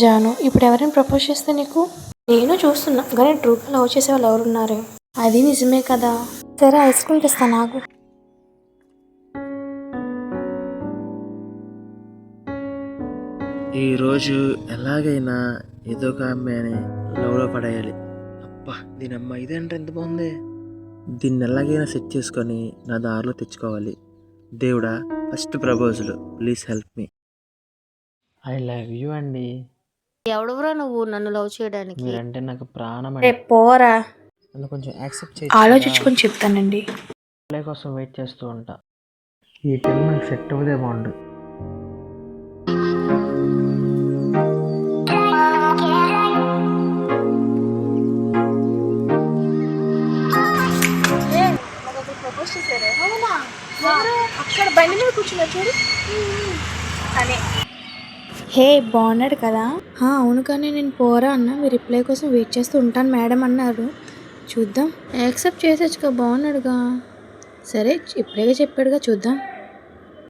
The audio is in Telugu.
జాను, ఇప్పుడు ఎవరైనా ప్రపోజ్ చేస్తే నీకు? నేను చూస్తున్నా కానీ ట్రూగా లవ్ చేసే వాళ్ళు ఎవరున్నారే? అది నిజమే కదా. సరే ఐస్ క్రీమ్ తెస్తా నాకు. ఈరోజు ఎలాగైనా ఏదో ఒక అమ్మాయిని లవ్లో పడేయాలి. అబ్బా దీని అమ్మ ఇదేంటే ఎంత బాగుంది. దీన్ని ఎలాగైనా సెట్ చేసుకొని నా దారిలో తెచ్చుకోవాలి. దేవుడా, first proposal, please help me. I love you అండి. ఎవడెవరా నువ్వు నన్ను లవ్ చేయడానికి? మీరంటే నాకు ప్రాణం రే అండి. పోరా. నన్ను కొంచెం యాక్సెప్ట్ ఆలోచించుకొని చెప్తానండి. రిప్లై కోసం వెయిట్ చేస్తూ ఉంటా. ఈ టైం నాకు సెట్ అవ్వదే బాగుండు. ప్రపోజ్ చేశారు. అవునా? అక్కడ బండి మీద కూర్చున్నా చూడు. అనే హే బాగున్నాడు కదా. అవును కానీ నేను పోరా అన్న. మీ రిప్లై కోసం వెయిట్ చేస్తూ ఉంటాను మేడం అన్నారు. చూద్దాం. యాక్సెప్ట్ చేసేచ్చుగా, బాగున్నాడుగా. సరే ఇప్పుడేగా చెప్పాడుగా, చూద్దాం.